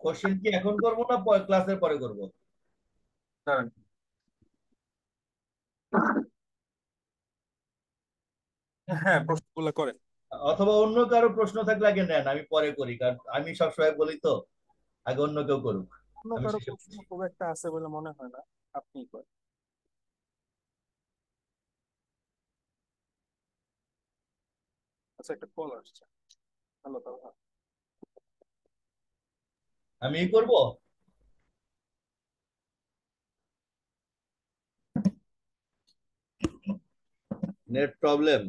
Question কি এখন করবো না ক্লাসের পরে করব? দাঁড়ান। হ্যাঁ, প্রশ্নগুলো করেন। অথবা অন্য কারো প্রশ্ন থাকলে আগে নেন, আমি পরে করি, কারণ আমি সবসময় বলি তো আগে অন্য কেউ করুক, অন্য আমি কারো শেষে প্রশ্ন বলছি। খুব একটা আছে বলে মনে হয় না। আপনি করেন। আচ্ছা, একটা কল আসছে। হ্যালো, দাদা। আমি করব। Net problem.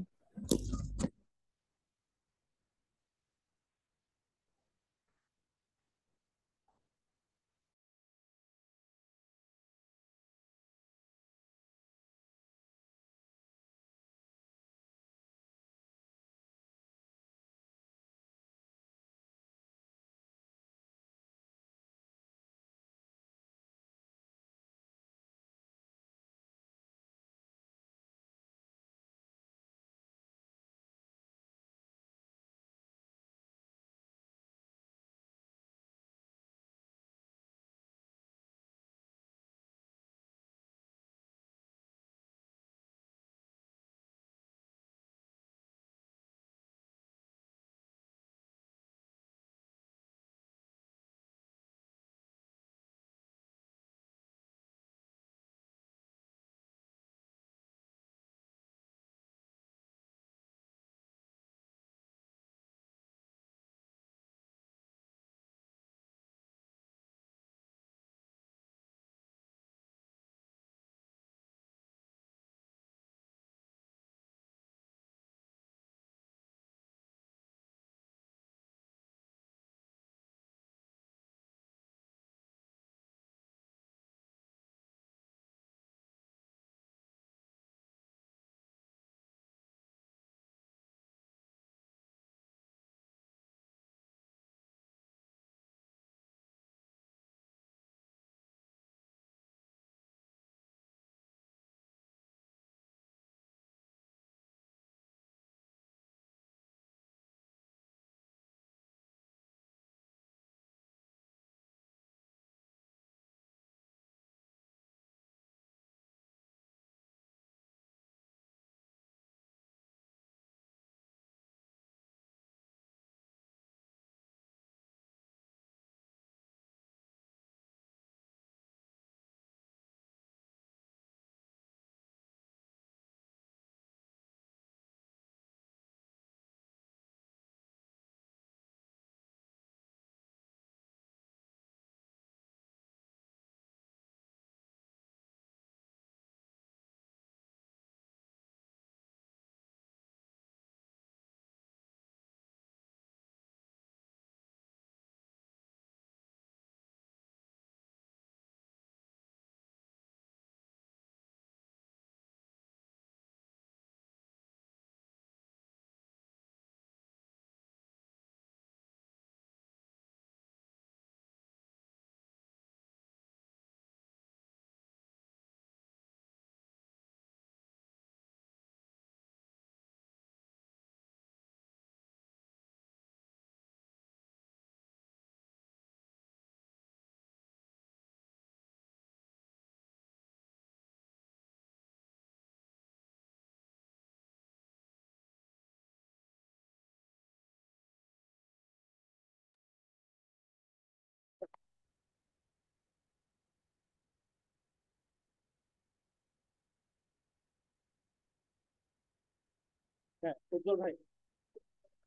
হ্যাঁ, উজ্জ্বল ভাই।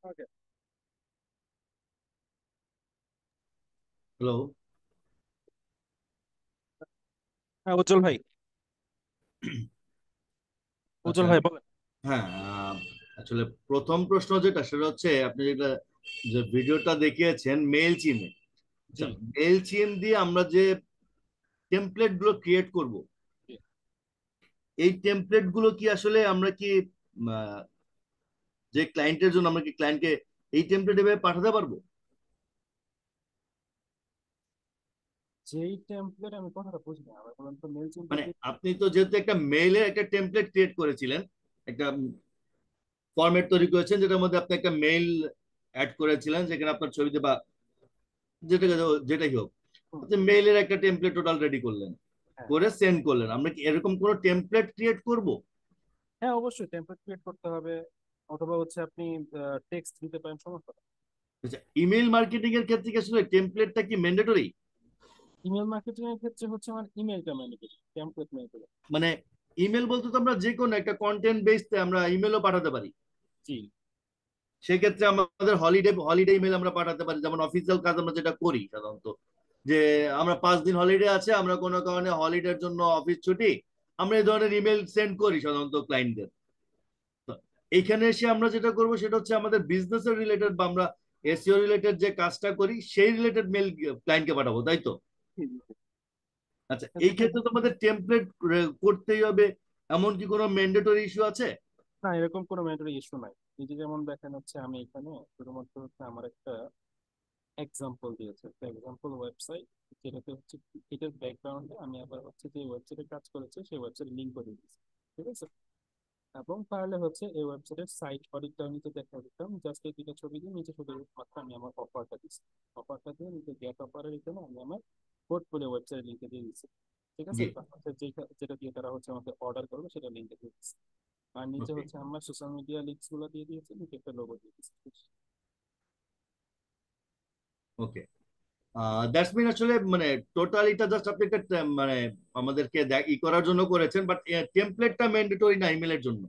ওকে। হ্যালো। হ্যাঁ, উজ্জ্বল ভাই। আচ্ছা। উজ্জ্বল ভাই বলেন। হ্যাঁ, আসলে প্রথম প্রশ্ন যেটা সেটা হচ্ছে আপনি যেটা যে ভিডিওটা দেখিয়েছেন মেইল চিমে, জি। আচ্ছা, মেইল চিম দিয়ে আমরা যে টেমপ্লেট গুলো ক্রিয়েট করব, জি। এই টেমপ্লেট গুলো কি আসলে আমরা কি আহ, যে ক্লায়েন্টের জন্য আমরা কি ক্লায়েন্টকে এই টেমপ্লেট এভাবে পাঠাতে পারবো? যেই টেমপ্লেট, আমি কথাটা বুঝিনি, আবার বলেন তো। মেল চিম মানে বলতে? আপনি তো যেহেতু একটা মেইলে একটা টেমপ্লেট ক্রিয়েট করেছিলেন, একটা ফরম্যাট তৈরি করেছেন যেটার মধ্যে আপনি একটা মেইল অ্যাড করেছিলেন যেখানে আপনার ছবিতে বা যেটা যেটাই হোক, হুম, আপনি মেইলের একটা টেমপ্লেট টোটাল রেডি করলেন, হ্যাঁ। করে সেন্ড করলেন। আমরা কি এরকম কোনো টেমপ্লেট ক্রিয়েট করব? হ্যাঁ, অবশ্যই টেমপ্লেট ক্রিয়েট করতে হবে, অথবা হচ্ছে আপনি টেক্সট দিতে পারেন, সমস্যা নেই। আচ্ছা, ইমেল মার্কেটিং এর ক্ষেত্রে কি আসলে টেমপ্লেটটা কি ম্যান্ডেটরি? ইমেল মার্কেটিং এর ক্ষেত্রে হচ্ছে আমার ইমেলটা ম্যানিপুলেট, টেমপ্লেট ম্যানিপুলেট। মানে ইমেল বলতে তো আমরা যে কোনো একটা কন্টেন্ট বেসড আমরা ইমেলও পাঠাতে পারি। জি। সেক্ষেত্রে আমাদের হলিডে হলিডে ইমেল আমরা পাঠাতে পারি, যেমন অফিসিয়াল কাজ আমরা যেটা করি সাধারণত, যে আমরা 5 দিন হলিডে আছে, আমরা কোনো কারণে হলিডের জন্য অফিস ছুটি, আমরা এই ধরনের ইমেল সেন্ড করি সাধারণত ক্লায়েন্টদের। তো এইখানে এসে আমরা যেটা করব সেটা হচ্ছে আমাদের বিজনেসের রিলেটেড বা আমরা এসইও রিলেটেড যে কাজটা করি সেই রিলেটেড মেল ক্লায়েন্টকে পাঠাবো, তাই তো? জি, জি, জি। আচ্ছা, এই সেটা ক্ষেত্রে তো আমাদের টেমপ্লেট করতেই হবে, এমন কি কোনো ম্যান্ডেটরি ইস্যু আছে? না, এরকম কোনো ম্যাটার ইস্যু নাই। এই যে যেমন দেখেন হচ্ছে আমি এখানে শুধুমাত্র হচ্ছে আমার একটা এক্সাম্পল দিয়েছে, একটা এক্সাম্পল ওয়েবসাইট, যেটাতে হচ্ছে এটার ব্যাকগ্রাউন্ডে আমি আবার হচ্ছে যে ওয়েবসাইটে কাজ করেছে সেই ওয়েবসাইটের লিঙ্ক করে দিয়েছি। ঠিক আছে। এবং পারলে হচ্ছে এই ওয়েবসাইটের সাইট অডিটটা নিচে দেখা দিতাম, জাস্ট এই দুইটা ছবি দিয়ে নিচে শুধু মাত্র আমি আমার অফারটা দিচ্ছি। অফারটা দিয়ে নিচে গেট অফারের এখানে আমি আমার পোর্টফোলিও ওয়েবসাইট লিঙ্কে দিয়ে দিচ্ছি। ঠিক আছে। জি। তারপর যেটা দিয়ে তারা হচ্ছে আমাকে অর্ডার করবে সেটা লিঙ্কে দিয়ে দিচ্ছি। আর নিচে ওকে। হচ্ছে আমার সোশ্যাল মিডিয়া লিঙ্কস গুলো দিয়ে দিয়েছি, নিচে একটা লোগো দিয়ে দিচ্ছি। ওকে। দ্যাটস মিন আসলে মানে টোটাল এটা জাস্ট আপনি একটা মানে আমাদেরকে ই করার জন্য করেছেন, বাট টেমপ্লেটটা ম্যান্ডেটরি না ইমেলের জন্য?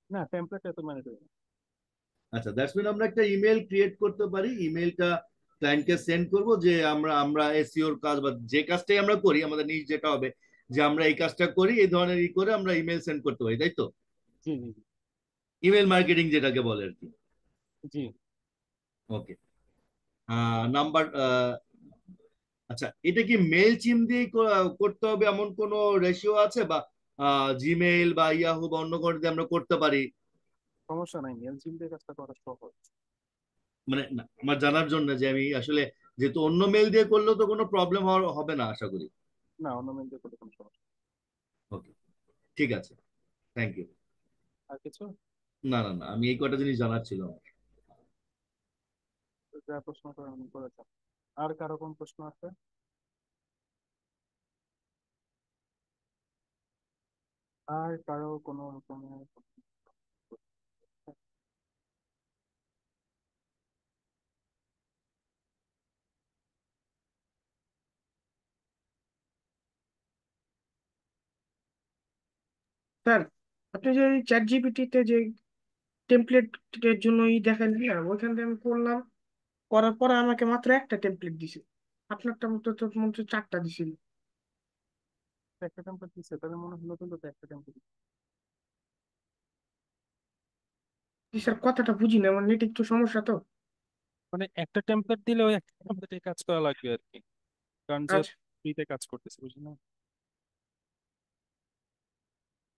না, টেমপ্লেট এত ম্যান্ডেটরি না। আচ্ছা, দ্যাটস মিন আমরা একটা ইমেল ক্রিয়েট করতে পারি, ইমেলটা ক্লায়েন্টকে সেন্ড করব যে আমরা আমরা এসইওর কাজ বা যে কাজটাই আমরা করি, আমাদের নিজ যেটা হবে যে আমরা এই কাজটা করি, এই ধরনের ই করে আমরা ইমেল সেন্ড করতে পারি, তাই তো? জি, জি, ইমেল মার্কেটিং যেটাকে বলে আর কি। জি। ওকে। নাম্বার, আচ্ছা, এটা কি মেল চিম দিয়ে করতে হবে এমন কোনো রেশিও আছে, বা জিমেইল বা ইয়াহু বা অন্য কোনো দিয়ে আমরা করতে পারি? সমস্যা নাই, মেল চিম দিয়ে কাজটা করা সহজ। মানে না, আমার জানার জন্য যে আমি আসলে, যেহেতু অন্য মেল দিয়ে করলেও তো কোনো প্রবলেম হবে না আশা করি। না, অন্য মেল দিয়ে করলে কোনো সমস্যা নেই। ওকে, ঠিক আছে, থ্যাংক ইউ। আর কিছু? না না না, আমি এই কটা জিনিস জানার ছিল আমার। যা প্রশ্ন করেন আমি করেছেন। আর কারো কোন প্রশ্ন আছে? আর কারো কোনো রকমের? স্যার, আপনি যে চ্যাট জিপিটিতে যে টেমপ্লেটের জন্য দেখালেন না, ওইখান থেকে আমি করলাম, করার পরে আমাকে মাত্র একটা টেমপ্লেট দিছে। আপনারটা মতো তো মনে হচ্ছে 4টা দিছিল। একটা টেম্পলেট দিচ্ছে, তাদের মনে হলো কিন্তু তো একটা টেম্পলেট। জি স্যার, কথাটা বুঝি না, আমার নেট একটু সমস্যা তো। মানে একটা টেমপ্লেট দিলে ওই একটা টেমপ্লেটে কাজ করা লাগবে আর কি, কারণ যে আচ্ছা। ফ্রিতে কাজ করতেছে, বুঝলি না?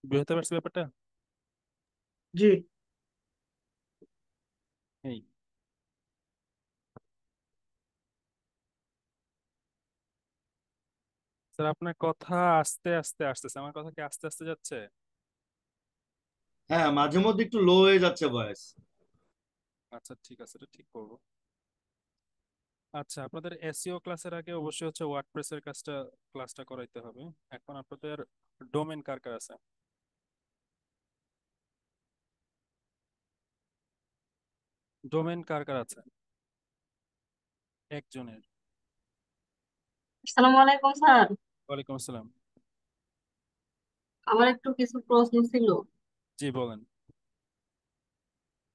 বুঝতে পারছি ব্যাপারটা। জি। এই, স্যার আপনার কথা আস্তে আস্তে আসতেছে, আমার কথা কি আস্তে আস্তে যাচ্ছে? হ্যাঁ, মাঝে মধ্যে একটু লো হয়ে যাচ্ছে ভয়েস। আচ্ছা ঠিক আছে, এটা ঠিক করবো। আচ্ছা, আপনাদের এসইও ক্লাসের আগে অবশ্যই হচ্ছে ওয়ার্ডপ্রেসের ক্লাসটা করাইতে হবে। এখন আপনাদের ডোমেন কার কার আছে? ডোমেন কার কার আছে? একজনের। আসসালামু আলাইকুম স্যার। ওয়ালাইকুম আসসালাম। আমার একটু কিছু প্রশ্ন ছিল। জি বলেন।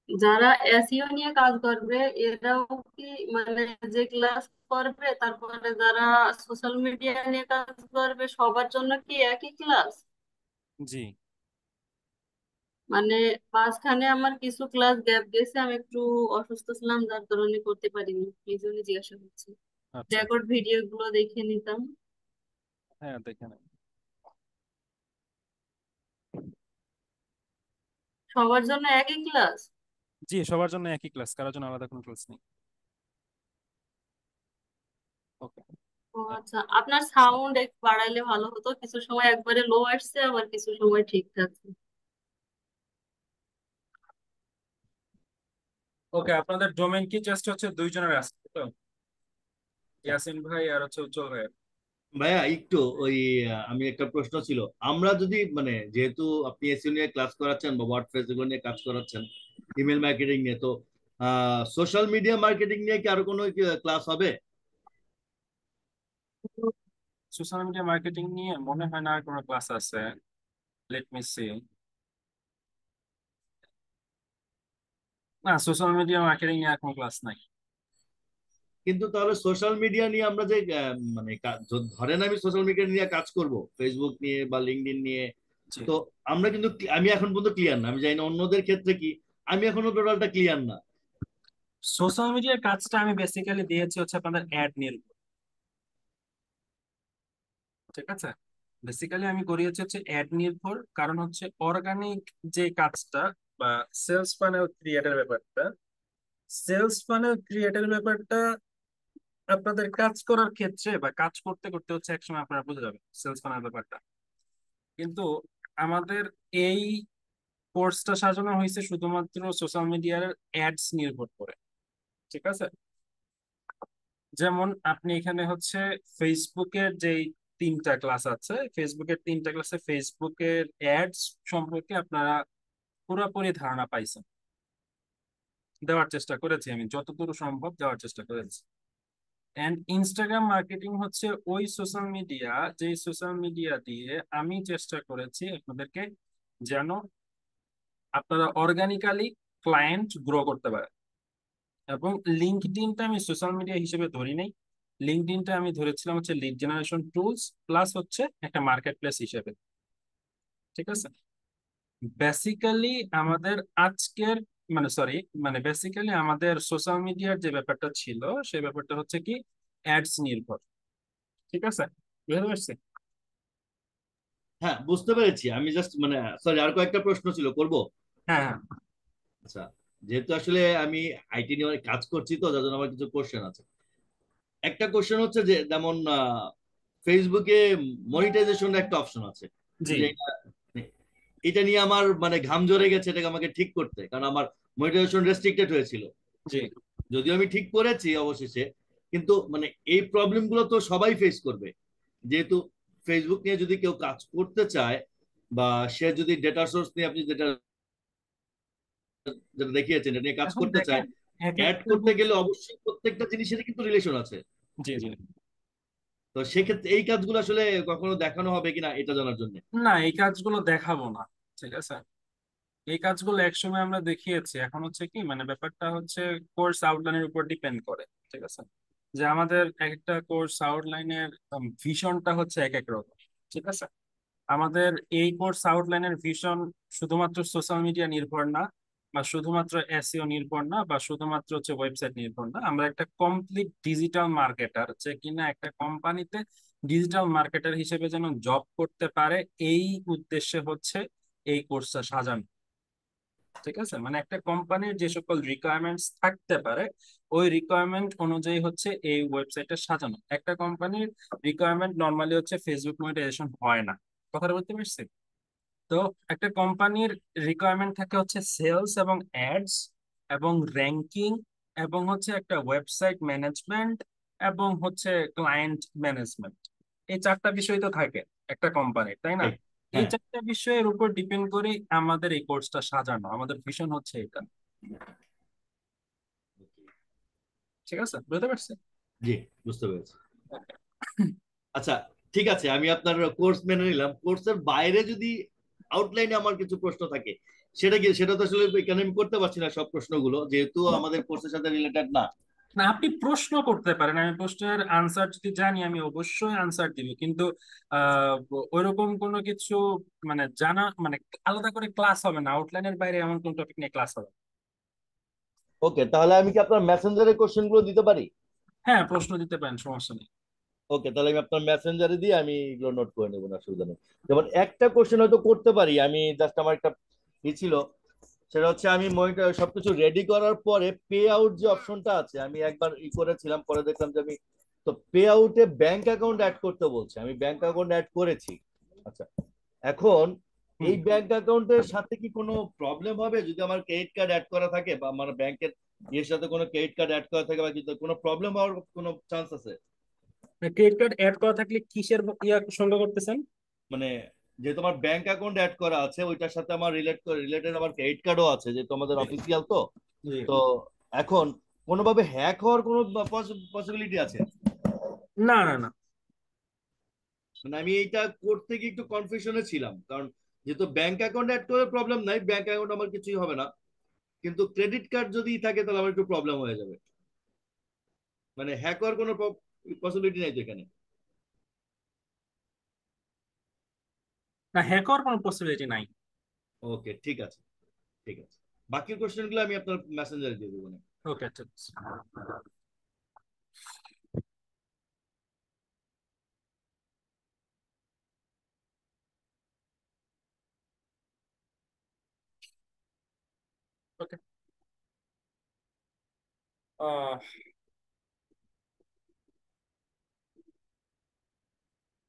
যারা এসইও নিয়ে কাজ করবে এরাও কি মানে যে ক্লাস করবে, তারপরে যারা সোশ্যাল মিডিয়া নিয়ে কাজ করবে সবার জন্য কি একই ক্লাস? জি। মানে মাঝখানে আমার কিছু ক্লাস গ্যাপ গেছে, আমি একটু অসুস্থ ছিলাম যার কারণে করতে পারিনি, এই জন্য জিজ্ঞাসা করছি। আচ্ছা আচ্ছা। রেকর্ড ভিডিও গুলো দেখে নিতাম। হ্যাঁ, দেখে নেন। সবার জন্য একই ক্লাস? জি, সবার জন্য একই ক্লাস, কারোর জন্য আলাদা কোনো ক্লাস নেই। ওকে। ও আচ্ছা, আপনার সাউন্ড একটু বাড়াইলে ভালো হতো, কিছু সময় একবারে লো আসছে আবার কিছু সময় ঠিক থাকছে। ওকে, আপনাদের ডোমেন কি জাস্ট হচ্ছে দুইজনের আছে তো, ইয়াসিন ভাই আর হচ্ছে উজ্জ্বল ভাই? ভাইয়া একটু ওই আমি একটা প্রশ্ন ছিল, আমরা যদি মানে যেহেতু আপনি এসইও নিয়ে ক্লাস করাচ্ছেন বা ওয়ার্ডপ্রেস এগুলো নিয়ে কাজ করাচ্ছেন, ইমেল মার্কেটিং নিয়ে, তো সোশ্যাল মিডিয়া মার্কেটিং নিয়ে কি আরো কোনো ক্লাস হবে? সোশ্যাল মিডিয়া মার্কেটিং নিয়ে মনে হয় না আর কোনো ক্লাস আছে। Let me see. না, সোশ্যাল মিডিয়া মার্কেটিং নিয়ে আর কোনো ক্লাস নাই। কিন্তু তাহলে সোশ্যাল মিডিয়া নিয়ে আমরা যে মানে ধরেন আমি সোশ্যাল মিডিয়া নিয়ে কাজ করব, ফেসবুক নিয়ে বা লিঙ্কডইন নিয়ে, জি। তো আমরা কিন্তু আমি এখন পর্যন্ত ক্লিয়ার না, আমি জানি না অন্যদের ক্ষেত্রে কি, আমি এখনো টোটালটা ক্লিয়ার না। সোশ্যাল মিডিয়ার কাজটা আমি বেসিক্যালি দিয়েছি হচ্ছে আপনাদের অ্যাড নির্ভর, ঠিক আছে? বেসিক্যালি আমি করিয়েছি হচ্ছে অ্যাড নির্ভর, কারণ হচ্ছে অর্গানিক যে কাজটা বা সেলস ফানেল ক্রিয়েটের ব্যাপারটা, সেলস ফানেল ক্রিয়েটের ব্যাপারটা আপনাদের কাজ করার ক্ষেত্রে বা কাজ করতে করতে হচ্ছে একসময় আপনারা বুঝে যাবেন সেলস ফানেল ব্যাপারটা। কিন্তু আমাদের এই কোর্সটা সাজানো হয়েছে শুধুমাত্র সোশ্যাল মিডিয়ার অ্যাডস নির্ভর করে, ঠিক আছে? যেমন আপনি এখানে হচ্ছে ফেসবুকের যেই তিনটা ক্লাস আছে, ফেসবুকের তিনটা ক্লাসে ফেসবুকের অ্যাডস সম্পর্কে আপনারা পুরোপুরি ধারণা পাইছেন। দেওয়ার চেষ্টা করেছি, আমি যতদূর সম্ভব দেওয়ার চেষ্টা করেছি। এন্ড ইনস্টাগ্রাম মার্কেটিং হচ্ছে ওই সোশ্যাল মিডিয়া, যে সোশ্যাল মিডিয়া দিয়ে আমি চেষ্টা করেছি আপনাদেরকে যেন আপনারা অর্গানিক্যালি ক্লায়েন্ট গ্রো করতে পারেন। এবং লিঙ্কডইনটা আমি সোশ্যাল মিডিয়া হিসেবে ধরি নাই, লিঙ্কডইনটা আমি ধরেছিলাম হচ্ছে লিড জেনারেশন টুলস প্লাস হচ্ছে একটা মার্কেট প্লেস হিসেবে, ঠিক আছে? বেসিক্যালি আমাদের আজকের মানে সরি মানে বেসিক্যালি আমাদের সোশ্যাল মিডিয়ার যে ব্যাপারটা ছিল সেই ব্যাপারটা হচ্ছে কি অ্যাডস নির্ভর, ঠিক আছে? বুঝতে পারছি? হ্যাঁ, বুঝতে পেরেছি। আমি জাস্ট মানে সরি, আর কয়েকটা প্রশ্ন ছিল, করব? হ্যাঁ হ্যাঁ। আচ্ছা, যেহেতু আসলে আমি আইটি নিয়ে অনেক কাজ করছি, তো যার জন্য আমার কিছু কোশ্চেন আছে। একটা কোশ্চেন হচ্ছে যে যেমন ফেসবুকে মনিটাইজেশন একটা অপশন আছে, জি যে এটা নিয়ে আমার মানে ঘাম ঝরে গেছে এটাকে আমাকে ঠিক করতে, কারণ আমার মনিটাইজেশন রেস্ট্রিক্টেড হয়েছিল। জি। যদিও আমি ঠিক করেছি অবশেষে, কিন্তু মানে এই প্রবলেম গুলো তো সবাই ফেস করবে, যেহেতু ফেসবুক নিয়ে যদি কেউ কাজ করতে চায়, বা সে যদি ডেটা সোর্স নিয়ে, আপনি যেটা যেটা দেখিয়েছেন এটা নিয়ে কাজ এখন করতে চায়, দেখেন এক অ্যাড একটা করতে হচ্ছে। গেলে অবশ্যই প্রত্যেকটা জিনিসেরই কিন্তু রিলেশন আছে। জি জি। তো সেক্ষেত্রে এই কাজগুলো আসলে কখনো দেখানো হবে কিনা এটা জানার জন্য। না, এই কাজগুলো দেখাবো না, ঠিক আছে? এই কাজগুলো একসময় আমরা দেখিয়েছি, এখন হচ্ছে কি মানে ব্যাপারটা হচ্ছে কোর্স আউটলাইনের উপর ডিপেন্ড করে, ঠিক আছে? যে আমাদের একটা কোর্স আউটলাইনের ভিশনটা হচ্ছে এক এক রকম, ঠিক আছে? আমাদের এই কোর্স আউটলাইনের ভিশন শুধুমাত্র সোশ্যাল মিডিয়া নির্ভর না, বা শুধুমাত্র এসইও নির্ভর না, বা শুধুমাত্র হচ্ছে ওয়েবসাইট নির্ভর না। আমরা একটা কমপ্লিট ডিজিটাল মার্কেটার, যে কিনা একটা কোম্পানিতে ডিজিটাল মার্কেটার হিসেবে যেন জব করতে পারে, এই উদ্দেশ্যে হচ্ছে এই কোর্সটা সাজানো, ঠিক আছে? মানে একটা কোম্পানির যে সকল রিকোয়ারমেন্টস থাকতে পারে ওই রিকোয়ারমেন্ট অনুযায়ী হচ্ছে এই ওয়েবসাইটটা সাজানো। একটা কোম্পানির রিকোয়ারমেন্ট নর্মালি হচ্ছে ফেসবুক মনিটাইজেশন হয় না, কথাটা বলতে পারছি? তো একটা কোম্পানির রিকোয়ারমেন্ট থাকে হচ্ছে সেলস এবং অ্যাডস এবং র্যাঙ্কিং এবং হচ্ছে একটা ওয়েবসাইট ম্যানেজমেন্ট এবং হচ্ছে ক্লায়েন্ট ম্যানেজমেন্ট। এই চারটা বিষয় তো থাকে একটা কোম্পানির, তাই না? Right. এই হ্যাঁ। চারটা বিষয়ের উপর ডিপেন্ড করে আমাদের এই কোর্সটা সাজানো, আমাদের ভিশন হচ্ছে এটা, ঠিক আছে? বুঝতে পারছি? জি, বুঝতে পেরেছি। আচ্ছা, ঠিক আছে, আমি আপনার কোর্স মেনে নিলাম। কোর্সের বাইরে যদি আউটলাইনে আমার কিছু প্রশ্ন থাকে, সেটা কি, সেটা তো আসলে এখানে আমি করতে পারছি না সব প্রশ্নগুলো, যেহেতু আমাদের কোর্সের সাথে রিলেটেড না। না, আপনি প্রশ্ন করতে পারেন, আমি প্রশ্নের আনসার যদি জানি আমি অবশ্যই আনসার দিব, কিন্তু আহ ওইরকম কোনো কিছু মানে জানা মানে আলাদা করে ক্লাস হবে না, আউটলাইনের বাইরে এমন কোন টপিক নিয়ে ক্লাস হবে না। ওকে, তাহলে আমি কি আপনার মেসেঞ্জারে কোশ্চেন গুলো দিতে পারি? হ্যাঁ, প্রশ্ন দিতে পারেন, সমস্যা নেই। ওকে, তাহলে আমি আপনার মেসেঞ্জারে দিয়ে আমি এগুলো নোট করে নেবো, না অসুবিধা নেই। যেমন একটা কোশ্চেন হয়তো করতে পারি আমি, জাস্ট আমার একটা ই ছিল, সেটা হচ্ছে আমি মনিটর সবকিছু রেডি করার পরে পে আউট যে অপশনটা আছে, আমি একবার ই করেছিলাম, পরে দেখলাম যে আমি, তো পে আউটে ব্যাংক অ্যাকাউন্ট অ্যাড করতে বলছে, আমি ব্যাংক অ্যাকাউন্ট অ্যাড করেছি। আচ্ছা, এখন হুম। এই ব্যাংক অ্যাকাউন্টের সাথে কি কোনো প্রবলেম হবে যদি আমার ক্রেডিট কার্ড অ্যাড করা থাকে বা আমার ব্যাংকের এর সাথে কোনো ক্রেডিট কার্ড অ্যাড করা থাকে বা কিছু, কোনো প্রবলেম হওয়ার কোনো চান্স আছে? ক্রেডিট কার্ড অ্যাড করা থাকলে কিসের সঙ্গে করতেছেন? মানে যে তোমার ব্যাংক অ্যাকাউন্ট অ্যাড করা আছে ওইটার সাথে আমার রিলেটেড আমার ক্রেডিট কার্ডও আছে, যে তোমাদের অফিসিয়াল তো। জি। তো এখন কোনোভাবে হ্যাক হওয়ার কোনো পসিবিলিটি আছে? না না না। মানে আমি এইটা করতে গিয়ে একটু কনফিউশনে ছিলাম, কারণ যেহেতু ব্যাংক অ্যাকাউন্ট অ্যাড করে প্রবলেম নাই, ব্যাংক অ্যাকাউন্ট আমার কিছুই হবে না, কিন্তু ক্রেডিট কার্ড যদি থাকে তাহলে আমার একটু প্রবলেম হয়ে যাবে। মানে হ্যাক হওয়ার কোনো পসিবিলিটি নাই তো এখানে? না, হ্যাক হওয়ার কোনো পসিবিলিটি নাই। ওকে, ঠিক আছে, ঠিক আছে। বাকি কোশ্চেন গুলো আমি আপনার মেসেঞ্জারে দিয়ে দেবো। ওকে, ঠিক আছে। ওকে। আহ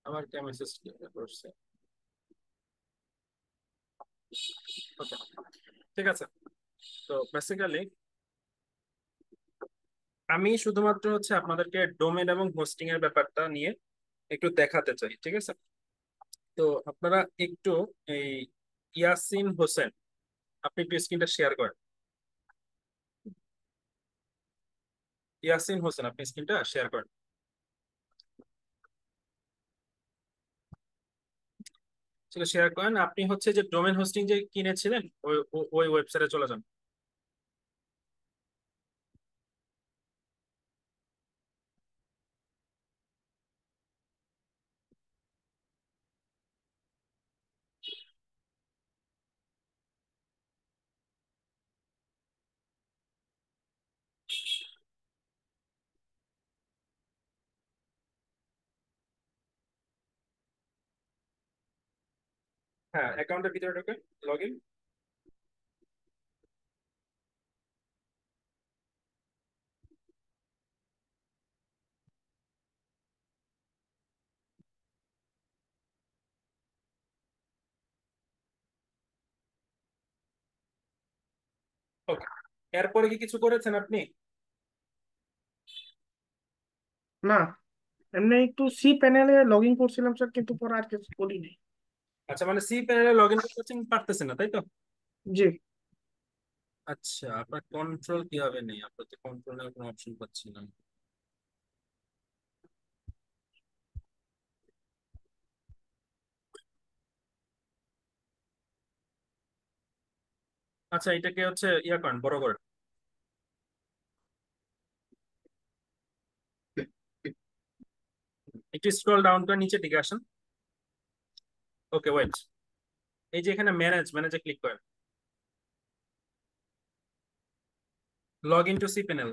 আমার কে মেসেজ করছে? ওকে, ঠিক আছে। তো বেসিক্যালি আমি শুধুমাত্র হচ্ছে আপনাদেরকে ডোমেন এবং হোস্টিং এর ব্যাপারটা নিয়ে একটু দেখাতে চাই, ঠিক আছে? তো আপনারা একটু এই ইয়াসিন হোসেন, আপনি একটু স্ক্রিনটা শেয়ার করেন। ইয়াসিন হোসেন, আপনি স্ক্রিনটা শেয়ার করেন। সেটা শেয়ার করেন। আপনি হচ্ছে যে ডোমেন হোস্টিং যে কিনেছিলেন ওই ওই ওয়েবসাইটে চলে যান। হ্যাঁ, অ্যাকাউন্টের ভিতরে ঢোকেন, লগ ইন। ওকে, এরপরে কি কিছু করেছেন আপনি? না, এমনি একটু সি প্যানেলে লগ ইন করছিলাম স্যার, কিন্তু পরে আর কিছু করি নাই। আচ্ছা, মানে সি প্যানেলে লগ ইন করতেছেন, পারতেছেন না, তাই তো? জি। আচ্ছা, আপনার কন্ট্রোল কিভাবে নেই? আপনার তো কন্ট্রোলের কোনো অপশন পাচ্ছি না। আচ্ছা, এটাকে হচ্ছে ইয়া করেন, বড় করেন। একটু স্ক্রল ডাউন করে নিচে দিকে আসেন। Okay, wait. এই যে এখানে ম্যানেজে ক্লিক করেন, log in to cPanel.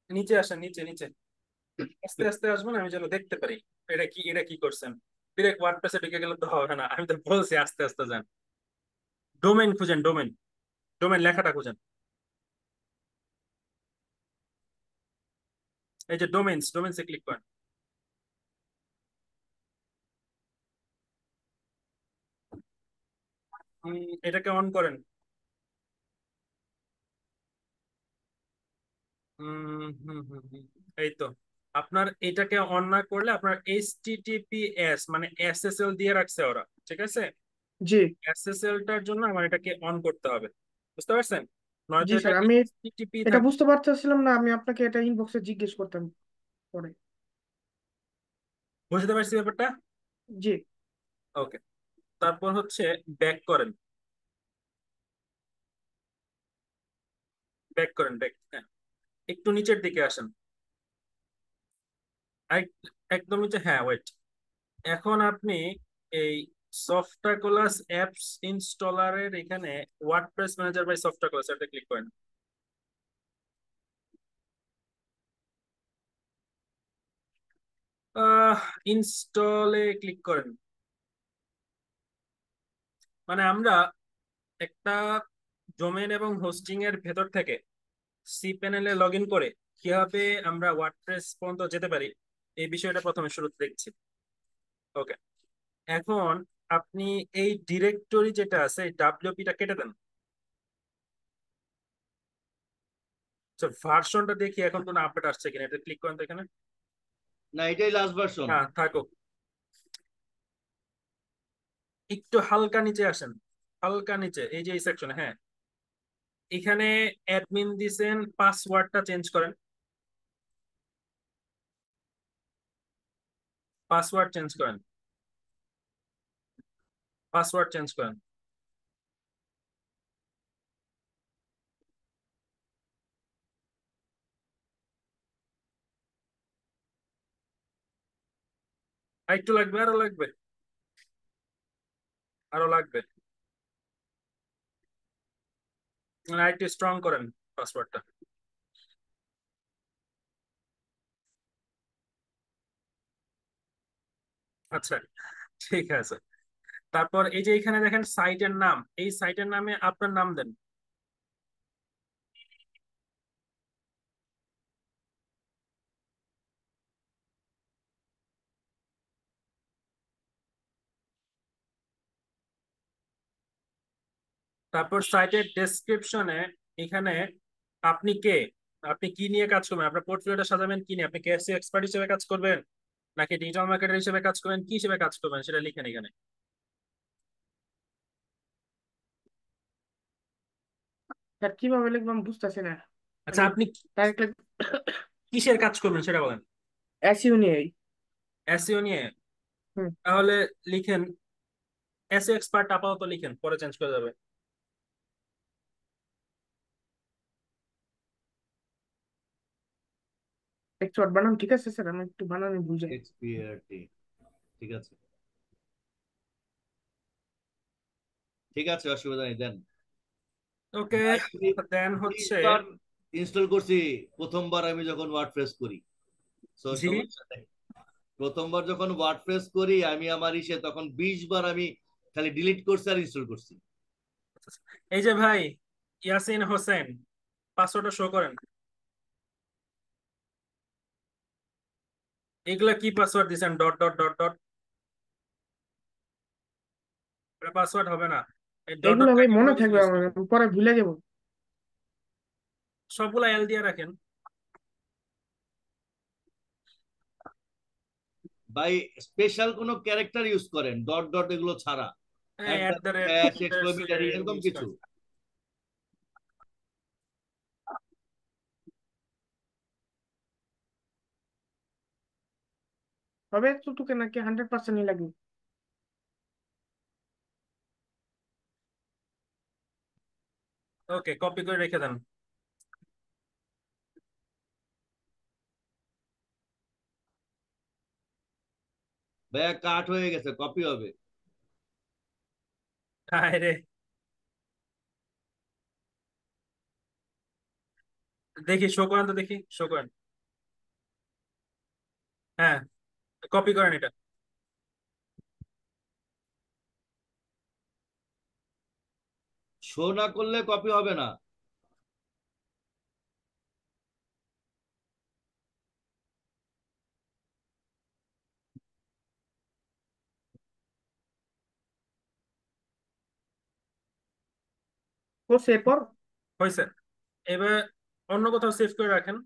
নিচে আসেন, নিচে নিচে আস্তে আস্তে আসবেন, আমি যেন দেখতে পারি এটা কি করছেন। ডিরেক্ট ওয়ার্ডপ্রেসে ঢুকে গেলে তো হবে না, আমি তো বলছি আস্তে আস্তে যান। ডোমেন খুঁজেন, ডোমেন, ডোমেন লেখাটা খুঁজেন। এই যে ডোমেন্সে ক্লিক করেন। এটাকে অন করেন। এই তো। আপনার এটাকে অন না করলে আপনার HTTPS মানে SSL দিয়ে রাখছে ওরা, ঠিক আছে? জি। SSL টার জন্য আমার এটাকে অন করতে হবে, বুঝতে পারছেন? নয়তো জি এটা স্যার, আমি HTTP এটা থাকবে। বুঝতে পারতেছিলাম না, আমি আপনাকে এটা ইনবক্সে জিজ্ঞেস করতাম পরে। বুঝতে পারছি ব্যাপারটা। জি। ওকে, তারপর হচ্ছে ব্যাক করেন, ব্যাক। হ্যাঁ, একটু নিচের দিকে আসেন। একদম নিচে, হ্যাঁ, ওয়েট। এখন আপনি এই সফটাকোলাস অ্যাপস ইনস্টলারের এখানে ওয়ার্ডপ্রেস ম্যানেজার বাই সফটাকোলাস এটা ক্লিক করেন। ইনস্টলে ক্লিক করেন। মানে আমরা একটা ডোমেন এবং হোস্টিং এর ভেতর থেকে সি প্যানেলে লগ ইন করে কিভাবে আমরা ওয়ার্ডপ্রেস পর্যন্ত যেতে পারি এই বিষয়টা প্রথমে শুরুতে দেখছি। ওকে, এখন আপনি এই ডিরেক্টরি যেটা আছে এই ডাব্লিউপিটা কেটে দেন। ভার্সনটা দেখি এখন কোনো আপডেট আসছে কিনা, এটা ক্লিক করেন তো এখানে। না, এটাই লাস্ট ভার্সন। হ্যাঁ থাকুক, একটু হালকা নিচে আসেন, হালকা নিচে এই যে এই সেকশনে। হ্যাঁ, এখানে অ্যাডমিন দিছেন, পাসওয়ার্ডটা চেঞ্জ করেন, পাসওয়ার্ড চেঞ্জ করেন, পাসওয়ার্ড চেঞ্জ করেন। আর একটু লাগবে, আরো লাগবে, আরো লাগবে। আর একটু স্ট্রং করেন পাসওয়ার্ডটা। আচ্ছা, ঠিক আছে। তারপর এই যে এখানে দেখেন সাইটের নাম, এই সাইটের নামে আপনার নাম দেন। তারপর সাইটের ডেসক্রিপশনে এখানে আপনি কে, আপনি কি নিয়ে কাজ করবেন, আপনার পোর্টফোলিওটা সাজাবেন কি নিয়ে, আপনি কেএসসি এক্সপার্ট হিসেবে কাজ করবেন নাকি ডিজিটাল মার্কেটার হিসেবে কাজ করবেন, কি হিসেবে কাজ করবেন সেটা লিখেন এখানে। স্যার কিভাবে লিখবো আমি বুঝতেছি না। আচ্ছা, আমি আপনি ডাইরেক্টলি কিসের কাজ করবেন সেটা বলেন। এসইও নিয়েই। এসইও নিয়ে? হুম। তাহলে লিখেন এসইও এক্সপার্ট, আপাতত লিখেন, পরে চেঞ্জ করে যাবে। এক্সপার্ট বানান ঠিক আছে স্যার, আমি একটু বানানো বুঝাই। এক্সপিআরটি, ঠিক আছে, ঠিক আছে, অসুবিধা নেই, দেন। ওকে, ভাই, দেন হচ্ছে ইনস্টল করছি প্রথমবার আমি যখন ওয়ার্ডপ্রেস করি, তো জি। সমস্যা নেই। প্রথমবার যখন ওয়ার্ডপ্রেস করি আমি আমার তখন 20 বার আমি খালি ডিলিট করছি আর ইনস্টল করছি। এই যে ভাই ইয়াসিন হোসেন, পাসওয়ার্ডটা শো করেন। এগুলা কি পাসওয়ার্ড দিছেন, ডট ডট ডট ডট? এটা পাসওয়ার্ড হবে না, এই ডট এগুলো ডট ভাই কাকে মনে বলতেছেন থাকবে ইউজ আমার, করবেন। আমি পরে ভুলে যাবো। সবগুলা এল দিয়ে রাখেন। ভাই, স্পেশাল কোনো ক্যারেক্টার ইউজ করেন, ডট ডট এগুলো ছাড়া, এট একদম দ্য রেট ড্যাশ এক্সক্লেমেটরি এরকম ইউজ কিছু। করেন। হবে এতটুকু নাকি 100%ই লাগবে? ওকে, কপি করে রেখে দেন। ভাইয়া কাট হয়ে গেছে, কপি হবে। হায় রে, দেখি শো করেন তো, দেখি শো করেন। হ্যাঁ, কপি করেন এটা। শো না করলে কপি হবে না। করছে এরপর? হয়েছে, এবার অন্য কোথাও সেভ করে রাখেন।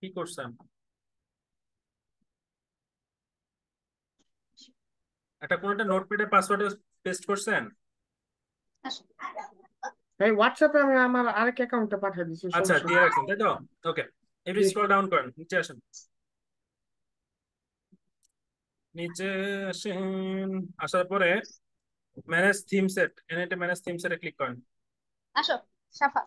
কি করছেন, একটা কোন একটা নোটপ্যাডে পাসওয়ার্ড পেস্ট করছেন? এই হোয়াটসঅ্যাপে আমি আমার আরেক অ্যাকাউন্টে পাঠিয়ে দিচ্ছি, আচ্ছা, সমস্যা দিয়ে নেই। রাখছেন তাই তো। ওকে, একটু জি। স্ক্রল ডাউন করেন, নিচে আসেন, নিচে আসেন। আসার পরে ম্যানেজ থিম সেট, এনে ম্যানেজ থিম সেটে ক্লিক করেন। আসো, সাফা।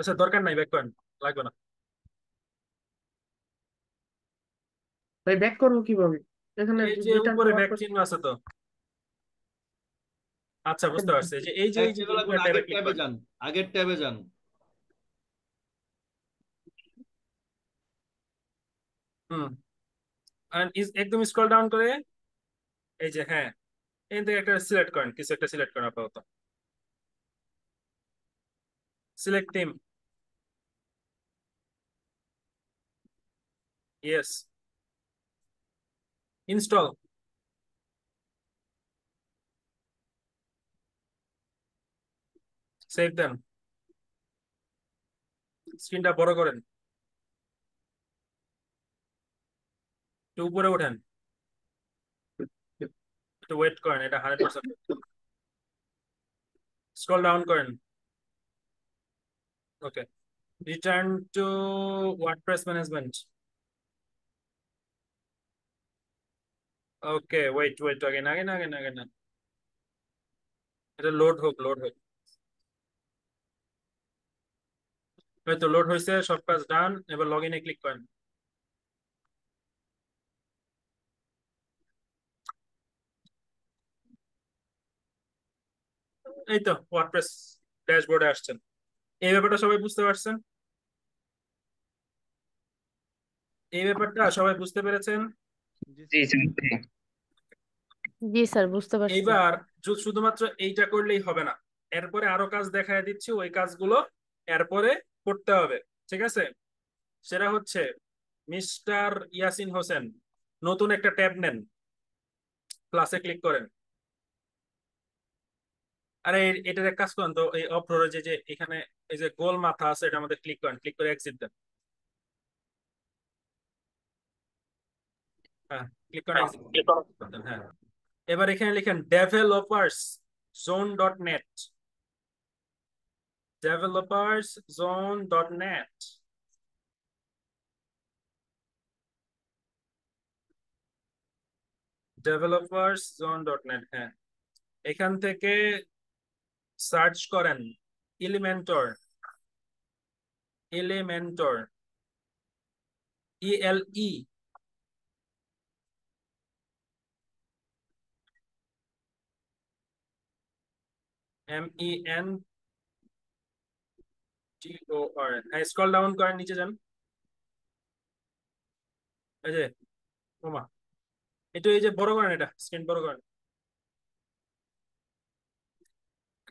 আচ্ছা দরকার নাই, ব্যাক করেন, লাগবে না। ভাই ব্যাক করবো কিভাবে? এখানে এই যে রিটার্ন টু উপরে ব্যাক ওয়ার্ডপ্রেস। চিহ্ন আছে তো। আচ্ছা বুঝতে পারছি, এই যে ব্যাক এই যে ট্যাবে লাগবে উপরে না, ট্যাবে আগের ক্লিক ট্যাবে করেন। যান, আগের ট্যাবে যান। হুম, আর একদম স্ক্রল ডাউন করে এই যে হ্যাঁ, এখান থেকে একটা সিলেক্ট করেন, কিছু একটা সিলেক্ট করেন আপাতত। Select theme, yes, install, save দেন, স্ক্রিনটা বড় করেন, একটু উপরে ওঠেন, একটু ওয়েট করেন, এটা 100%। স্ক্রল ডাউন করেন, okay, return to WordPress management. Okay, wait wait, again again again again, এটা লোড হোক, লোড হোক। এই তো লোড হয়েছে, সব কাজ ডান, এবার লগ ইনে ক্লিক করেন। এই তো ওয়ার্ডপ্রেস ড্যাশবোর্ডে আসছেন। এই ব্যাপারটা সবাই বুঝতে পারছেন? এই ব্যাপারটা সবাই বুঝতে পেরেছেন? জি স্যার, জি। জি স্যার, বুঝতে পারছি। এইবার শুধুমাত্র এইটা করলেই হবে না, এরপরে আরো কাজ দেখায় দিচ্ছি, ওই কাজগুলো এরপরে করতে হবে, ঠিক আছে? সেটা হচ্ছে মিস্টার ইয়াসিন হোসেন, নতুন একটা ট্যাব নেন, প্লাসে ক্লিক করেন। আরে এটার এক কাজ করেন তো, এই অফরোডে যে যে এখানে এই যে গোল মাথা আছে, এটার মধ্যে ক্লিক করেন, ক্লিক করে এক্সিট দেন। হ্যাঁ, ক্লিক করেন, এক্সিট দেন। হ্যাঁ, এবার এখানে লিখেন developers zone dot net, developers zone dot net. Developers zone dot net, হ্যাঁ, এখান থেকে সার্চ করেন এলিমেন্টর, এলিমেন্টর, ELE, MENTOR। হ্যাঁ, স্ক্রল ডাউন করেন, নিচে যান, এই যে ওমা, একটু এই যে বড় করেন, এটা স্ক্রিন বড় করেন,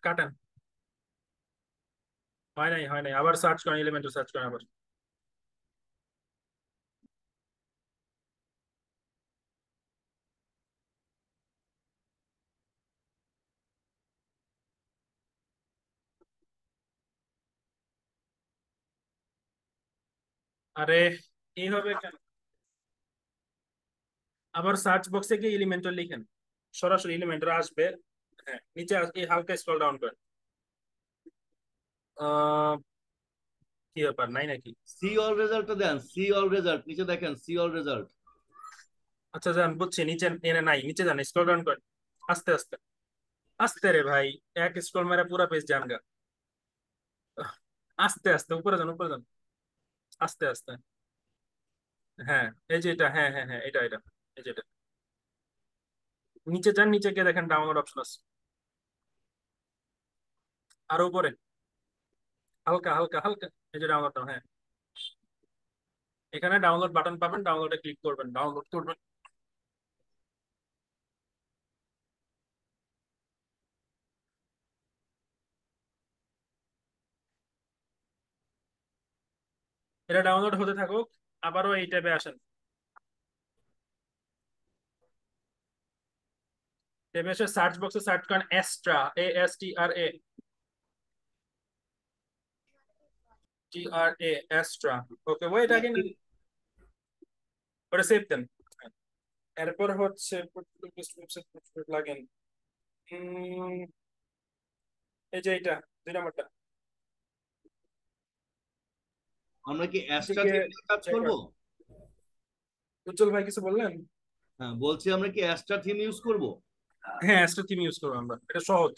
কাটেন। হয় নাই, হয় নাই, আবার সার্চ করেন, এলিমেন্টর সার্চ করেন আবার। আরে এইভাবে কেন? আবার সার্চ বক্সে গিয়ে এলিমেন্টর লিখেন, সরাসরি এলিমেন্টর আসবে। হ্যাঁ, নিচে এই হালকা স্ক্রল ডাউন করেন। আহ কি ব্যাপার, নাই নাকি? সি অল রেজাল্টটা দেন, সি অল রেজাল্ট, নিচে দেখেন সি অল রেজাল্ট। আচ্ছা যান, বুঝছি, নিচে এনে নাই, নিচে যান, স্ক্রল ডাউন করেন, আস্তে আস্তে, আস্তে রে ভাই, এক স্ক্রল মেরে পুরা পেজ জাম গা। আস্তে আস্তে উপরে যান, উপরে যান, আস্তে আস্তে। হ্যাঁ, এই যে এটা, হ্যাঁ হ্যাঁ হ্যাঁ, এটা এটা, এই যে এটা, নিচে যান, নিচে গিয়ে দেখেন ডাউনলোড অপশন আছে, আর উপরে হালকা হালকা হালকা, এই যে ডাউনলোড নাও, হ্যাঁ, এখানে ডাউনলোড বাটন পাবেন, ডাউনলোডে ক্লিক করবেন, ডাউনলোড করবেন। এটা ডাউনলোড হতে থাকুক, আবারও এই ট্যাবে আসেন, ট্যাবে এসে সার্চ বক্সে সার্চ করেন এস্ট্রা, ASTRA, TRA, এস্ট্রা। ওকে, ওয়েট আগেন, ওটা সেভ দেন। এরপর হচ্ছে লাগেন, এই যে এইটা 2 নম্বরটা, আমরা কি অ্যাস্ট্রা থেকে থিম নিয়ে কাজ করব? উজ্জ্বল ভাই কিছু বললেন? হ্যাঁ বলছি, আমরা কি অ্যাস্ট্রা থিম ইউজ করব? হ্যাঁ, এস্ট্রা থিম ইউজ করবো আমরা, এটা সহজ।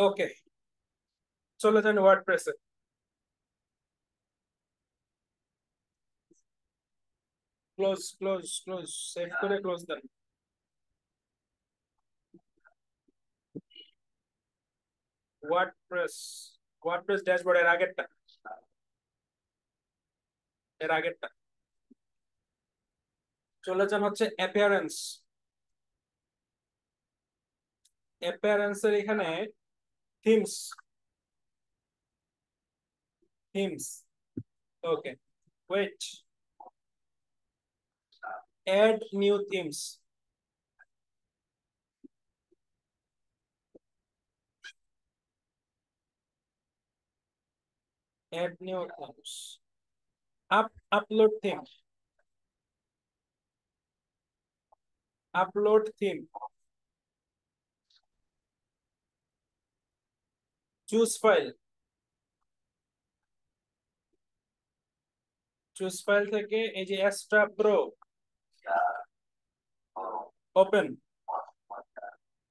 ওকে, চলে যান ওয়ার্ডপ্রেসে। ক্লোজ ক্লোজ ক্লোজ, সেভ করে ক্লোজ দেন। ওয়ার্ডপ্রেস, ওয়ার্ডপ্রেস ড্যাশবোর্ড এর আগেরটা, এর আগেরটা। চলে যান হচ্ছে অ্যাপিয়ারেন্স। অ্যাপিয়ারেন্সের এখানে themes, themes. Okay, wait, add new themes. Add new themes, upload theme, upload theme, choose file, choose file থেকে এই যে extra pro, open,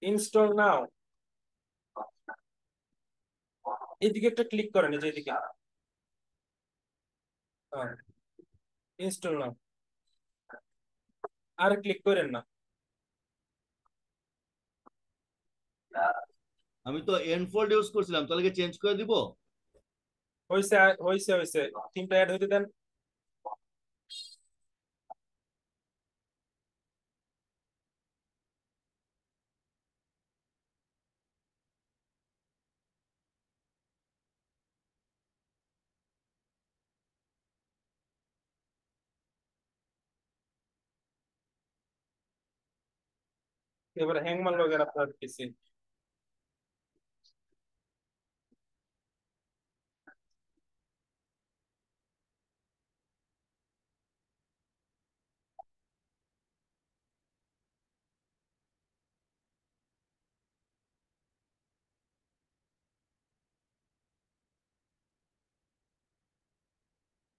install now. এদিকে একটা ক্লিক করেন, এই যে এদিকে ইনস্টল নাও, আর ক্লিক করেন না। আমি তো এনফোল্ড ইউজ করছিলাম, তাহলে কি চেঞ্জ করে দিব? হইছে হইছে হইছে, থিমটা অ্যাড হইতে দেন। এবারে হ্যাং মারলো কেন আপনার পিসি?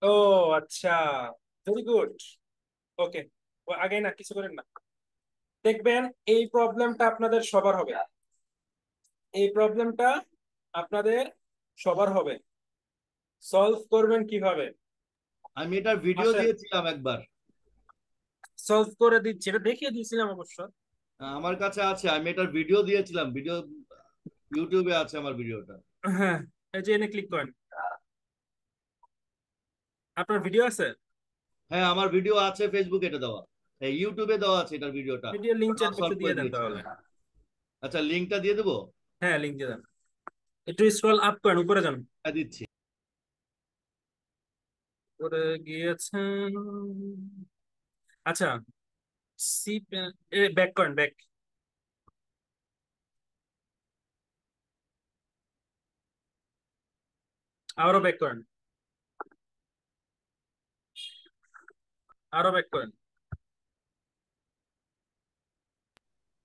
ও আচ্ছা, ভেরি গুড। ওকে, আগে না কিছু করেন না, দেখবেন এই প্রবলেমটা আপনাদের সবার হবে, এই প্রবলেমটা আপনাদের সবার হবে। সলভ করবেন কিভাবে? আমি এটার ভিডিও আসেন, দিয়েছিলাম একবার, সলভ করে দিচ্ছি, এটা দেখিয়ে দিয়েছিলাম অবশ্য। আমার কাছে আছে, আমি এটার ভিডিও দিয়েছিলাম, ভিডিও ইউটিউবে আছে আমার ভিডিওটা। হ্যাঁ, এই যে এনে ক্লিক করেন, আপনার ভিডিও আছে। হ্যাঁ আমার ভিডিও আছে ফেসবুকে, এটা দেওয়া, এই ইউটিউবে দেওয়া আছে এটার ভিডিওটা, ভিডিও লিঙ্কটা একটু সলভ করে দিয়ে দেন দিয়েছি। তাহলে। আচ্ছা লিঙ্কটা দিয়ে দেবো? হ্যাঁ, লিঙ্ক দিয়ে দেন, একটু স্ক্রল আপ করেন, উপরে যান। হ্যাঁ দিচ্ছি। উপরে গিয়েছেন, আচ্ছা, সি, ব্যাক করেন, ব্যাক, আরো ব্যাক করেন, আরো ব্যাক করেন।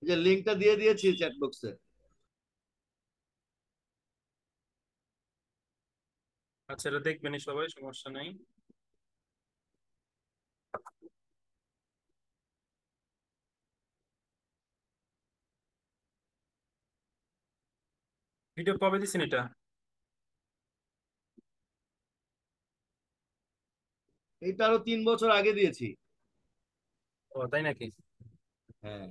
এই যে লিঙ্কটা দিয়ে দিয়েছি চ্যাট বক্সে। আচ্ছা, এটা দেখবেনই সবাই, সমস্যা নাই। ভিডিও কবে দিছেন এটা? এইটা আরো 3 বছর আগে দিয়েছি। ও তাই নাকি? হ্যাঁ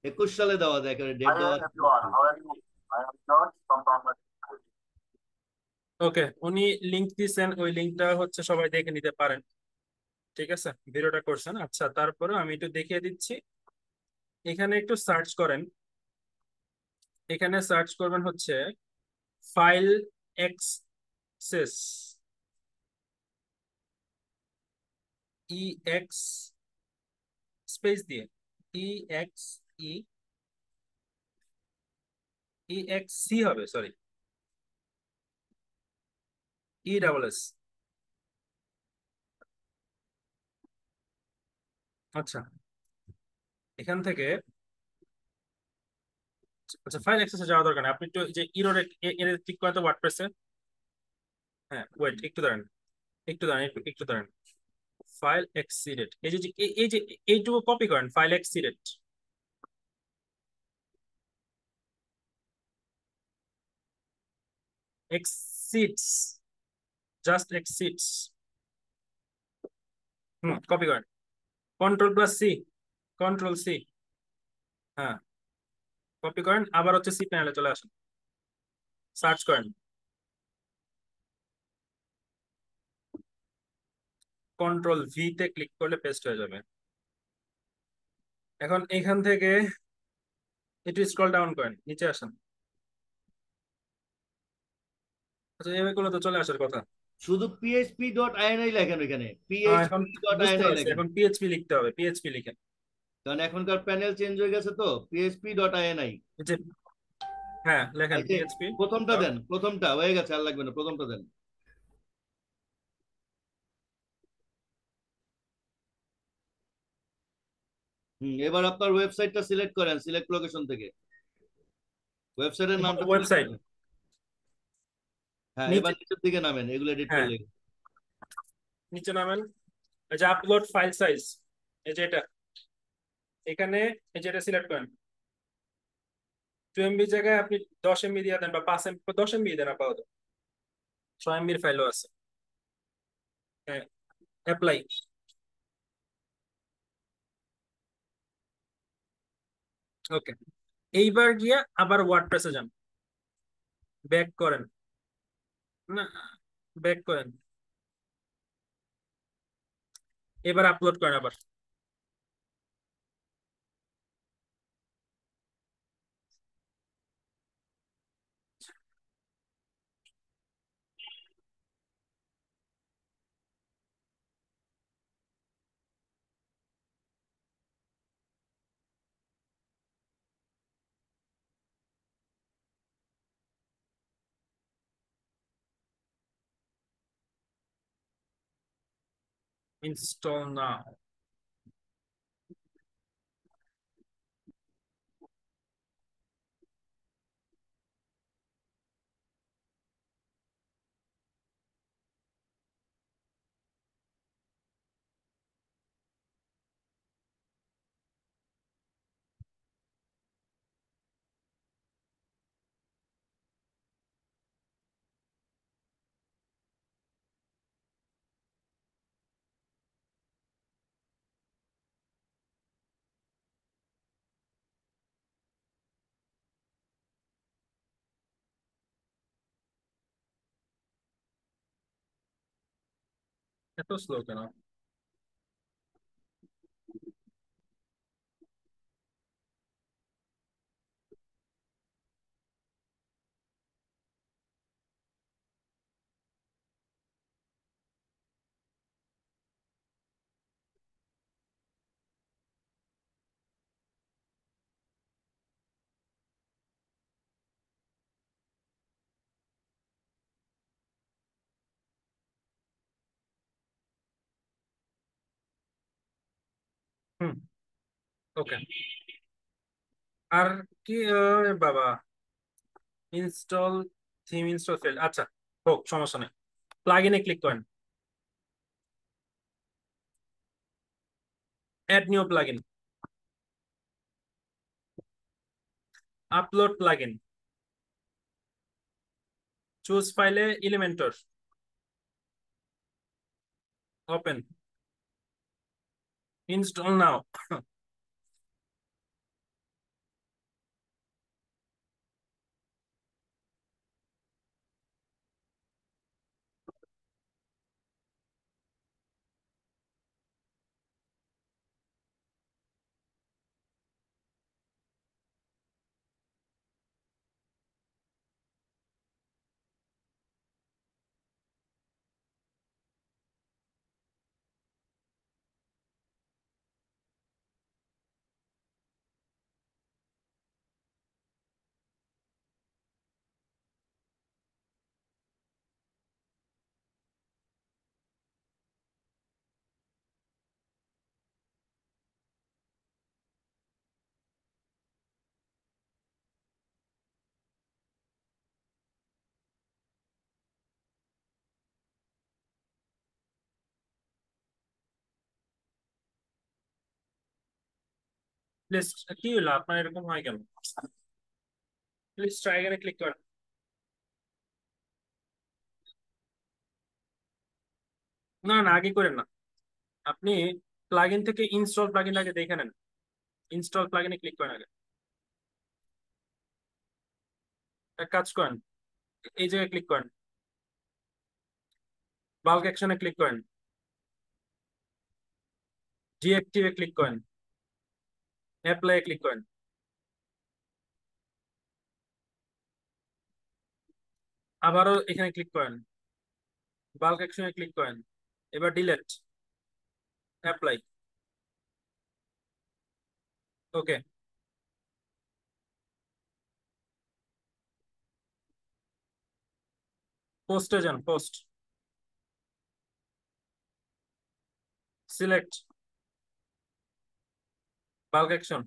21 সালে দেওয়া, দেখ ডেট Hi দেওয়া আছে। everyone, how are you? I am George from Bangladesh. ওকে, উনি লিংক দিছেন, ওই লিংকটা হচ্ছে সবাই দেখে নিতে পারেন। ঠিক আছে, ভিডিওটা করছেন। আচ্ছা, তারপরে আমি একটু দেখিয়ে দিচ্ছি। এখানে একটু সার্চ করেন, এখানে সার্চ করবেন হচ্ছে ফাইল এক্সেস, ই এক্স স্পেস দিয়ে, ই এক্স, ই ই এক্স সি হবে, সরি, ই ডাবল এস। আচ্ছা, এখান থেকে, আচ্ছা ফাইল অ্যাক্সেসে যাওয়া দরকার নেই, আপনি একটু এই যে ইরোর এর ক্লিক করেন তো ওয়ার্ডপ্রেসে। হ্যাঁ ওয়েট, একটু দাঁড়ান, একটু দাঁড়ান, একটু একটু দাঁড়ান। ফাইল এক্সিডেড, এই যে এই যে এইটুকু কপি করেন, file exceeded. Exits, just exits. Copy করেন, কন্ট্রোল+C, কন্ট্রোল+C। হ্যাঁ, কপি করেন, আবার হচ্ছে সি প্যানেলে চলে আসেন, সার্চ করেন, কন্ট্রোল+V তে ক্লিক করলে পেস্ট হয়ে যাবে। এখন এখান থেকে একটু স্ক্রল ডাউন করেন, নিচে আসেন। আচ্ছা, এইভাবে করলে তো চলে আসার কথা। শুধু php.ini লেখেন ওইখানে, এখন বুঝতে php.ini পারছি, লেখেন, এখন পিএইচপি লিখতে হবে, পিএইচপি লিখেন। কারণ এখনকার প্যানেল চেঞ্জ হয়ে গেছে তো। php.ini, এই যে, হ্যাঁ লেখেন এই যে পিএইচপি প্রথমটা ডট। দেন, প্রথমটা হয়ে গেছে, আর লাগবে না, প্রথমটা দেন। এবার আপনার ওয়েবসাইটটা সিলেক্ট করেন, সিলেক্ট লোকেশন থেকে ওয়েবসাইটের নামটা সিলেক্ট ওয়েবসাইট করেন। হ্যাঁ, নিচে, এবার নিচের দিকে নামেন, এগুলো এডিট হ্যাঁ করলে। নিচে নামেন। এই যে আপলোড ফাইল সাইজ, এই যে এটা, এখানে এই যে এটা সিলেক্ট করেন। 2 MB জায়গায় আপনি 10 MB দিয়ে দেন, বা 5 MB, 10 MB দেন আপাতত, 6 MB ফাইলও আছে। হ্যাঁ, অ্যাপ্লাই। ওকে, এইবার গিয়া আবার ওয়ার্ডপ্রেসে যান, ব্যাক করেন, না ব্যাক করেন, এবার আপলোড করেন আবার। ইনস্টল নাও। এত স্লো কেন? হুম, ওকে। আর কি, বাবা, ইনস্টল থিম, ইনস্টল ফেল, আচ্ছা হোক, সমস্যা নেই। প্লাগইনে ক্লিক করেন, add new plugin, upload plugin, choose ফাইলে Elementor, open, install now. Please, কি হলো আপনার, এরকম হয় কেন? প্লিজ ট্রাই এখানে ক্লিক করেন। না না, আগে করেন না। আপনি প্লাগইন থেকে ইনস্টল প্লাগইন আগে দেখে নেন। ইনস্টল প্লাগইনে ক্লিক করেন আগে। এক কাজ করেন, এই জায়গায় ক্লিক করেন, বাল্ক অ্যাকশনে ক্লিক করেন, ডিঅ্যাক্টিভে ক্লিক করেন, অ্যাপ্লাই ক্লিক করেন। আবারও এখানে ক্লিক করেন, বাল্ক অ্যাকশনে ক্লিক করেন, এবার ডিলেট, অ্যাপ্লাই। ওকে, পোস্টে যান, post, select, bulk action,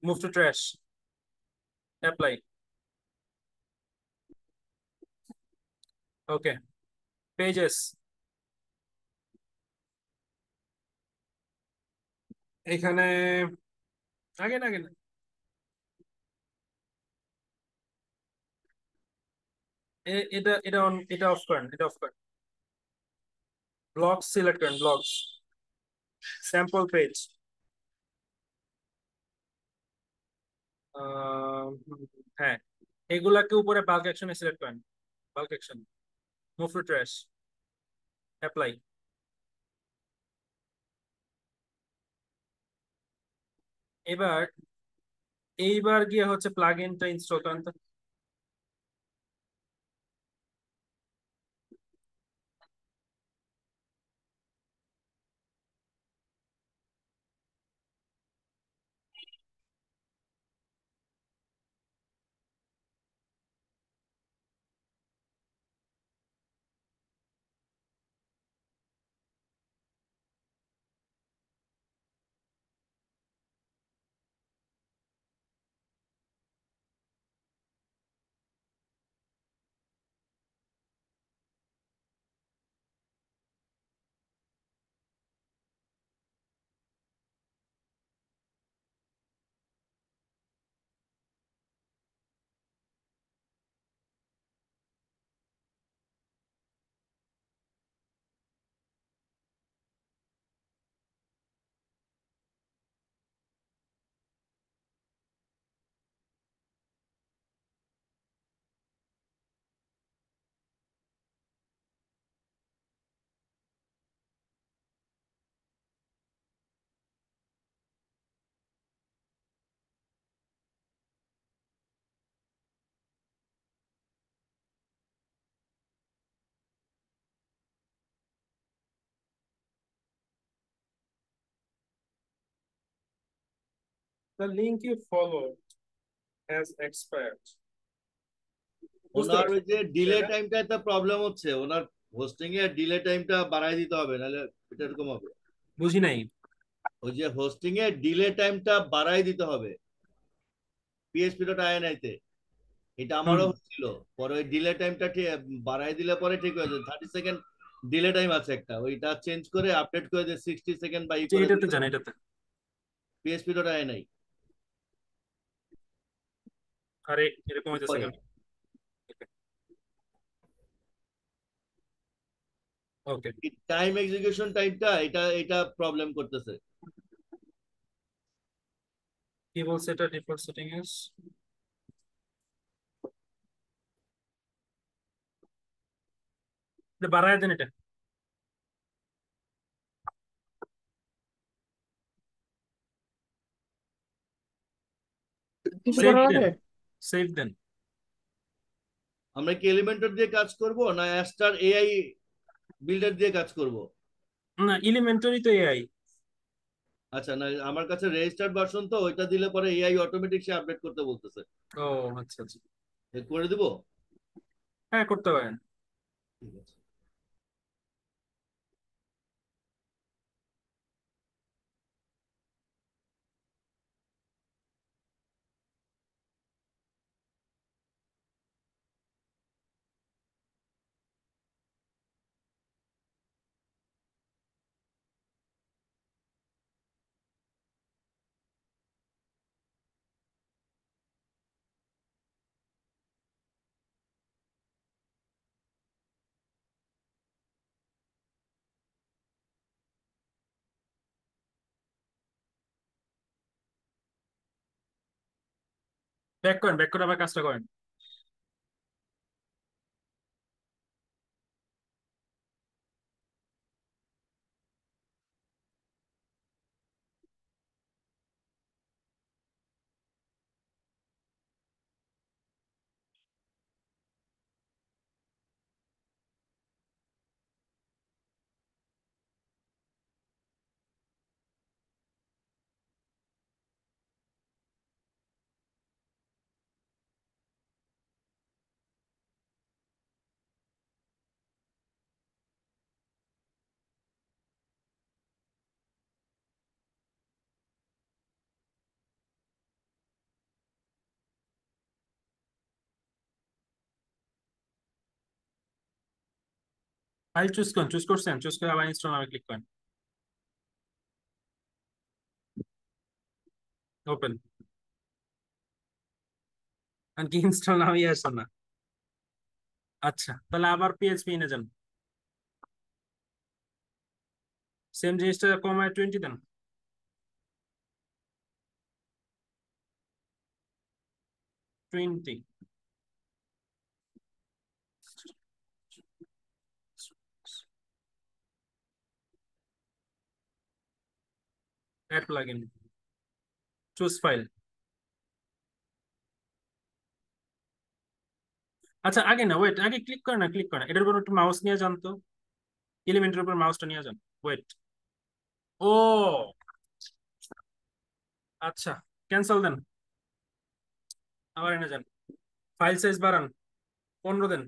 move to trash, apply. Okay, pages, এখানে আগে না আগে না, এটা এটা অন, এটা অফ করেন, এটা অফ করেন। ব্লগস সিলেক্ট করেন, ব্লগস, স্যাম্পল পেজ, হ্যাঁ, এগুলাকে উপরে বাল্ক অ্যাকশনে সিলেক্ট করেন, bulk action, move to trash, apply. এবার এইবার গিয়ে হচ্ছে প্লাগইনটা ইনস্টল করেন তো। The link you followed has expired. বুঝতে ওনার ওই পারছেন যে ডিলে বিষয়টা? টাইমটা একটা প্রবলেম হচ্ছে, ওনার হোস্টিং এর ডিলে টাইমটা বাড়াই দিতে হবে, নাহলে এটা এরকম হবে। বুঝি নাই। ওই যে হোস্টিং এর ডিলে টাইমটা বাড়াই দিতে হবে পিএসপি ডট আইএনআই তে। এটা হুম, আমারও হচ্ছিল, পরে ওই ডিলে টাইমটা বাড়াই দিলে পরে ঠিক হয়ে যায়। 30 সেকেন্ড ডিলে টাইম আছে একটা, ওইটা চেঞ্জ করে আপডেট করে দিয়ে 60 সেকেন্ড বা ই যে করে এটাতে দিলে জান, এটাতে। পিএসপি ডট আইএনআই আরে এরকম হইতেছে পরে কেন? ওকে, টাইম এক্সিকিউশন টাইমটা এটা এটা প্রবলেম করতেছে। কি বলছে এটা? ডিফল্ট সেটিং এস, এটা বাড়ায় দেন, এটা কিছু সেভ করা দেন, লাগে? সেভ দেন। আমরা কি এলিমেন্টর দিয়ে কাজ করব না অ্যাস্টার এআই বিল্ডার দিয়ে কাজ করব? না, এলিমেন্টারি তো এআই। আচ্ছা, না আমার কাছে রেজিস্টার্ড ভার্সন, তো ওইটা দিলে পরে এআই অটোমেটিক সে আপডেট করতে বলতেছে। ও আচ্ছা আচ্ছা, করে দিব। হ্যাঁ করতে পারেন। ঠিক আছে। ব্যাক করে আবার কাজটা করেন। ফাইল চুজ করুন, চুজ করছেন, চুজ করে আবার ইনস্টল নামে ক্লিক করেন। ওপেন। কি ইনস্টল নামই আসছে না। আচ্ছা, তাহলে আবার পিএইচপি এনে যান, সেম জিনিসটা কমায় 20 দেন। 20। Add plugin, choose file. আচ্ছা আগে না, ওয়েট, আগে ক্লিক করে না, ক্লিক করে না, এটার উপর একটু মাউস নিয়ে যান তো, এলিমেন্টের উপর মাউসটা নিয়ে যান। ওয়েট, ও আচ্ছা, ক্যান্সেল দেন, আবার এনে যান, ফাইল সাইজ বাড়ান, 15 দেন,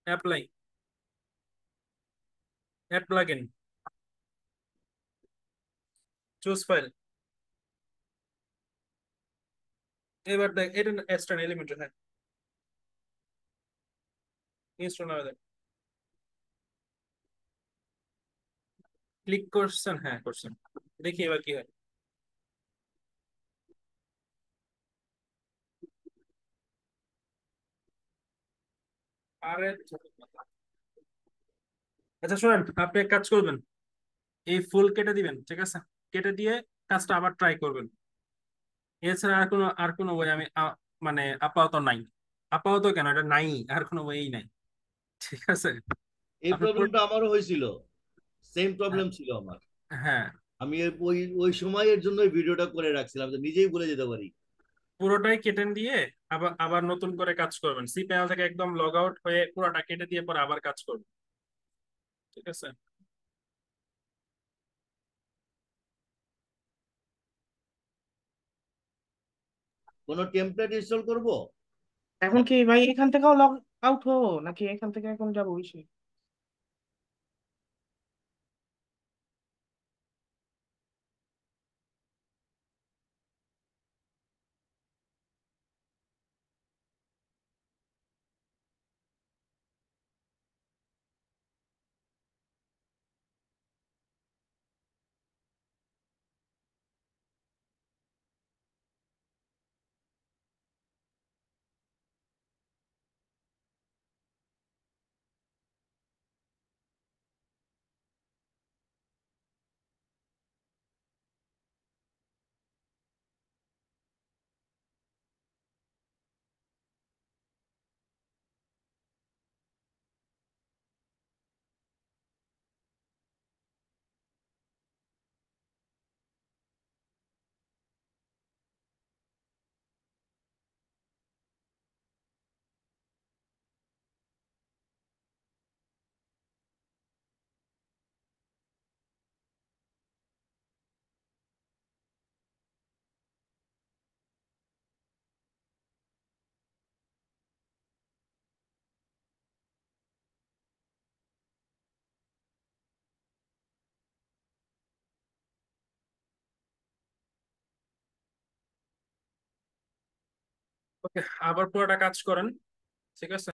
apply, add plugin, choose file. এবার দেখ, এটা এক্সটার্নাল এলিমেন্ট, হ্যাঁ, ইনস্টল না দেন। ক্লিক করছেন? হ্যাঁ করছেন, দেখি এবার কি হয়। আরে আচ্ছা শোনেন, আপনি এক কাজ করবেন, এই ফুল কেটে দিবেন, ঠিক আছে, কেটে দিয়ে কাজটা আবার ট্রাই করবেন। এছাড়া আর কোনো ওয়ে আমি মানে আপাতত নাই, আপাতত কেন, এটা নাই, আর কোনো ওয়েই নাই, ঠিক আছে। এই আপনি প্রবলেমটা আমারও হয়েছিল, সেম হ্যাঁ, প্রবলেম ছিল আমার। হ্যাঁ, আমি ওই ওই সময়ের জন্য ভিডিওটা করে রাখছিলাম, যে নিজেই ভুলে যেতে পারি। পুরোটাই কেটে দিয়ে আবার আবার নতুন করে কাজ করবেন, সি প্যানেল থেকে একদম লগ আউট হয়ে পুরোটা কেটে দিয়ে পরে আবার কাজ করবেন, ঠিক আছে। কোনো টেমপ্লেট ইনস্টল করব? এখন কি ভাই এখান থেকেও লগ আউট হবো নাকি এখান থেকে এখন যাবো বেশি? ওকে, আবার পুরোটা কাজ করেন, ঠিক আছে।